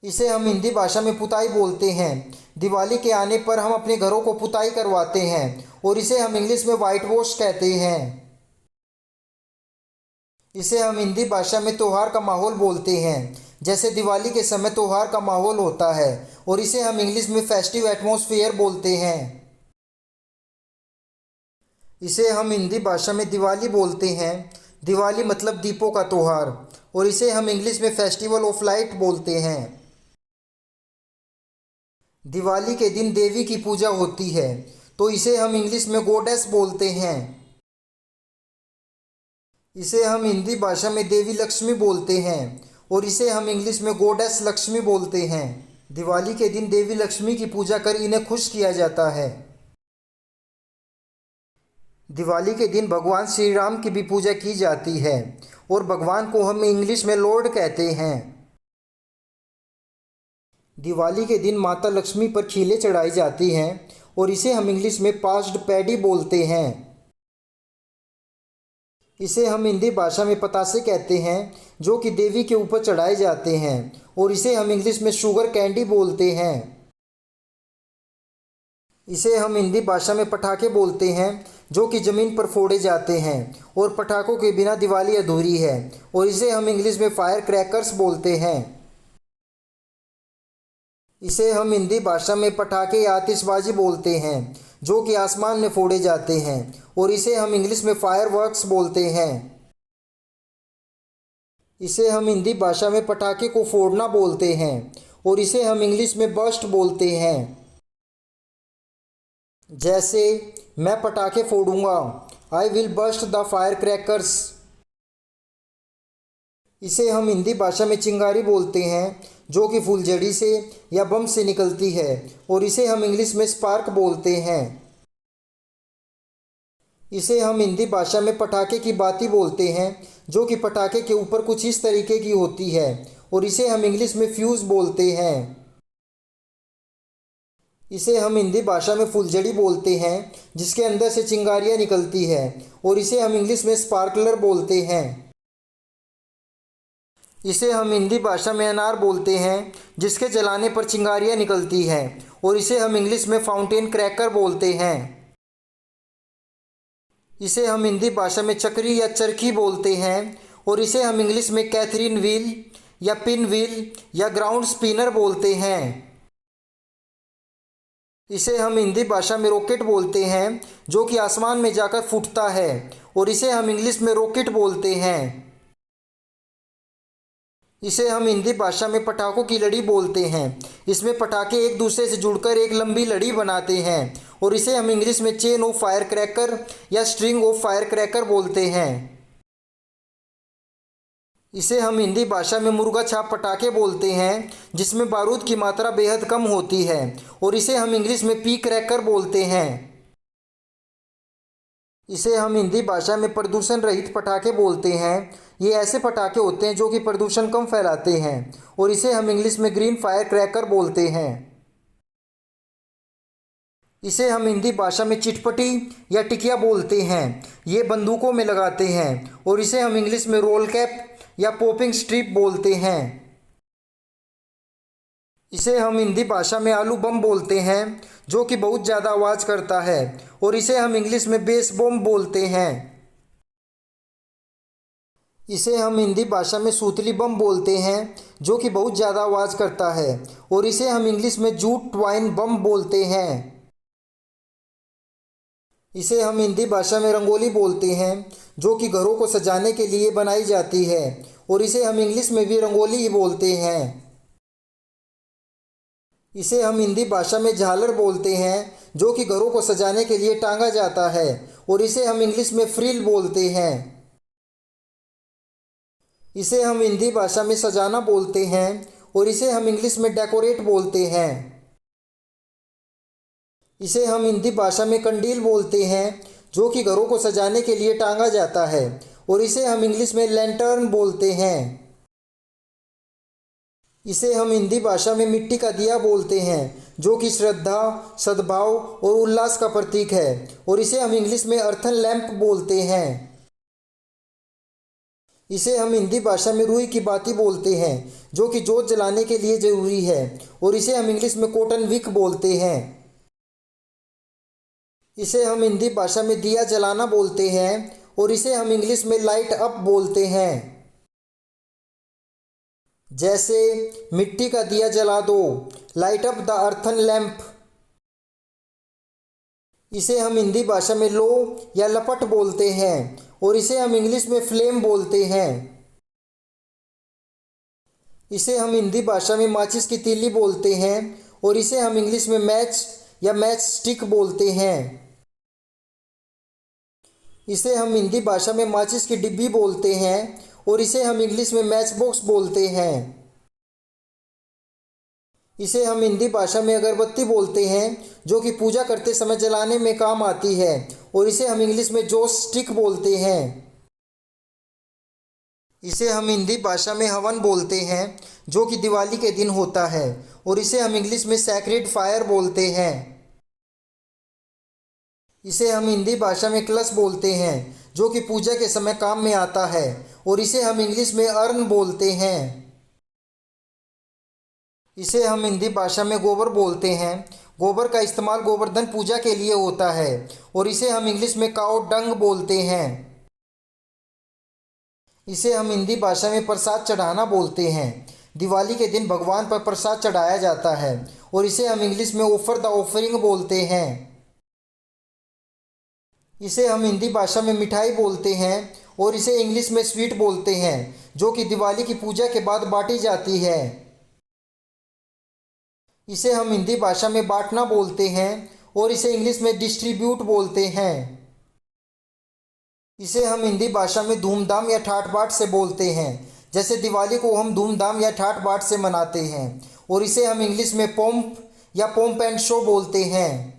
इसे हम हिंदी भाषा में पुताई बोलते हैं। दिवाली के आने पर हम अपने घरों को पुताई करवाते हैं और इसे हम इंग्लिश में वाइट वॉश कहते हैं। इसे हम हिंदी भाषा में त्योहार का माहौल बोलते हैं। जैसे दिवाली के समय त्योहार का माहौल होता है और इसे हम इंग्लिश में फेस्टिव एटमॉस्फेयर बोलते हैं। इसे हम हिंदी भाषा में दिवाली बोलते हैं। दिवाली मतलब दीपों का त्योहार और इसे हम इंग्लिश में फेस्टिवल ऑफ लाइट बोलते हैं। दिवाली के दिन देवी की पूजा होती है तो इसे हम इंग्लिश में गॉडेस बोलते हैं। इसे हम हिंदी भाषा में देवी लक्ष्मी बोलते हैं और इसे हम इंग्लिश में गॉडेस लक्ष्मी बोलते हैं। दिवाली के दिन देवी लक्ष्मी की पूजा कर इन्हें खुश किया जाता है। दिवाली के दिन भगवान श्री राम की भी पूजा की जाती है और भगवान को हम इंग्लिश में लॉर्ड कहते हैं। दिवाली के दिन माता लक्ष्मी पर खीले चढ़ाई जाती हैं और इसे हम इंग्लिश में पास्ड पैडी बोलते हैं। इसे हम हिंदी भाषा में पतासे कहते हैं जो कि देवी के ऊपर चढ़ाए जाते हैं और इसे हम इंग्लिश में शुगर कैंडी बोलते हैं। इसे हम हिंदी भाषा में पटाखे बोलते हैं जो कि ज़मीन पर फोड़े जाते हैं और पटाखों के बिना दिवाली अधूरी है और इसे हम इंग्लिश में फायर क्रैकर्स बोलते हैं। इसे हम हिंदी भाषा में पटाखे या आतिशबाजी बोलते हैं जो कि आसमान में फोड़े जाते हैं और इसे हम इंग्लिश में फायरवर्क्स बोलते हैं। इसे हम हिंदी भाषा में पटाखे को फोड़ना बोलते हैं और इसे हम इंग्लिश में बर्स्ट बोलते हैं। जैसे मैं पटाखे फोड़ूंगा, I will burst the fire crackers. इसे हम हिंदी भाषा में चिंगारी बोलते हैं जो कि फुलझड़ी से या बम से निकलती है और इसे हम इंग्लिश में स्पार्क बोलते हैं। इसे हम हिंदी भाषा में पटाखे की बाती बोलते हैं जो कि पटाखे के ऊपर कुछ इस तरीके की होती है और इसे हम इंग्लिश में फ्यूज़ बोलते हैं। इसे हम हिंदी भाषा में फुलझड़ी बोलते हैं जिसके अंदर से चिंगारियाँ निकलती है और इसे हम इंग्लिश में स्पार्कलर बोलते हैं। इसे हम हिंदी भाषा में अनार बोलते हैं जिसके जलाने पर चिंगारियाँ निकलती हैं और इसे हम इंग्लिश में फाउंटेन क्रैकर बोलते हैं। इसे हम हिंदी भाषा में चक्री या चरखी बोलते हैं और इसे हम इंग्लिश में कैथरीन व्हील या पिन व्हील या ग्राउंड स्पिनर बोलते हैं। इसे हम हिंदी भाषा में रॉकेट बोलते हैं जो कि आसमान में जाकर फूटता है और इसे हम इंग्लिश में रॉकेट बोलते हैं। इसे हम हिंदी भाषा में पटाखों की लड़ी बोलते हैं। इसमें पटाखे एक दूसरे से जुड़कर एक लंबी लड़ी बनाते हैं और इसे हम इंग्लिश में चेन ऑफ फायर क्रैकर या स्ट्रिंग ऑफ फायर क्रैकर बोलते हैं। इसे हम हिंदी भाषा में मुर्गा छाप पटाखे बोलते हैं जिसमें बारूद की मात्रा बेहद कम होती है और इसे हम इंग्लिश में पी क्रैकर बोलते हैं। इसे हम हिंदी भाषा में प्रदूषण रहित पटाखे बोलते हैं। ये ऐसे पटाखे होते हैं जो कि प्रदूषण कम फैलाते हैं और इसे हम इंग्लिश में ग्रीन फायर क्रैकर बोलते हैं। इसे हम हिंदी भाषा में चिटपटी या टिकिया बोलते हैं। ये बंदूकों में लगाते हैं और इसे हम इंग्लिश में रोल कैप या पॉपिंग स्ट्रिप बोलते हैं। इसे हम हिंदी भाषा में आलू बम बोलते हैं जो कि बहुत ज़्यादा आवाज़ करता है और इसे हम इंग्लिश में बेस बम बोलते हैं। इसे हम हिंदी भाषा में सूतली बम बोलते हैं जो कि बहुत ज़्यादा आवाज़ करता है और इसे हम इंग्लिश में जूट ट्वाइन बम बोलते हैं। इसे हम हिंदी भाषा में रंगोली बोलते हैं जो कि घरों को सजाने के लिए बनाई जाती है और इसे हम इंग्लिश में भी रंगोली ही बोलते हैं। इसे हम हिंदी भाषा में झालर बोलते हैं जो कि घरों को सजाने के लिए टांगा जाता है और इसे हम इंग्लिश में फ्रिल बोलते हैं। इसे हम हिंदी भाषा में सजाना बोलते हैं और इसे हम इंग्लिश में डेकोरेट बोलते हैं। इसे हम हिंदी भाषा में कंडील बोलते हैं जो कि घरों को सजाने के लिए टांगा जाता है और इसे हम इंग्लिश में लैंटर्न बोलते हैं। इसे हम हिंदी भाषा में मिट्टी का दिया बोलते हैं जो कि श्रद्धा, सद्भाव और उल्लास का प्रतीक है और इसे हम इंग्लिश में अर्थन लैंप बोलते हैं। इसे हम हिंदी भाषा में रुई की बाती बोलते हैं, जो कि जोत जलाने के लिए ज़रूरी है, और इसे हम इंग्लिश में कॉटन विक बोलते हैं। इसे हम हिंदी भाषा में दिया जलाना बोलते हैं, और इसे हम इंग्लिश में लाइट अप बोलते हैं। जैसे मिट्टी का दिया जला दो, light up the earthen lamp. इसे हम हिंदी भाषा में लो या लपट बोलते हैं, और इसे हम इंग्लिश में फ्लेम बोलते हैं। इसे हम हिंदी भाषा में माचिस की तीली बोलते हैं, और इसे हम इंग्लिश में मैच या मैच स्टिक बोलते हैं। इसे हम हिंदी भाषा में माचिस की डिब्बी बोलते हैं, और इसे हम इंग्लिश में मैच बॉक्स बोलते हैं। इसे हम हिंदी भाषा में अगरबत्ती बोलते हैं, जो कि पूजा करते समय जलाने में काम आती है, और इसे हम इंग्लिश में जोस स्टिक बोलते हैं। इसे हम हिंदी भाषा में हवन बोलते हैं, जो कि दिवाली के दिन होता है, और इसे हम इंग्लिश में सैक्रेड फायर बोलते हैं। इसे हम हिंदी भाषा में कलश बोलते हैं, जो कि पूजा के समय काम में आता है, और इसे हम इंग्लिश में अर्न बोलते हैं। इसे हम हिंदी भाषा में गोबर बोलते हैं। गोबर का इस्तेमाल गोवर्धन पूजा के लिए होता है, और इसे हम इंग्लिश में काऊ डंग बोलते हैं। इसे हम हिंदी भाषा में प्रसाद चढ़ाना बोलते हैं। दिवाली के दिन भगवान पर प्रसाद चढ़ाया जाता है, और इसे हम इंग्लिश में ऑफर द ऑफरिंग बोलते हैं। इसे हम हिंदी भाषा में मिठाई बोलते हैं, और इसे इंग्लिश में स्वीट बोलते हैं, जो कि दिवाली की पूजा के बाद बांटी जाती है। इसे हम हिंदी भाषा में बांटना बोलते हैं, और इसे इंग्लिश में डिस्ट्रीब्यूट बोलते हैं। इसे हम हिंदी भाषा में धूमधाम या ठाट बाट से बोलते हैं, जैसे दिवाली को हम धूमधाम या ठाट बाट से मनाते हैं, और इसे हम इंग्लिश में पोम्प या पोम्प एंड शो बोलते हैं।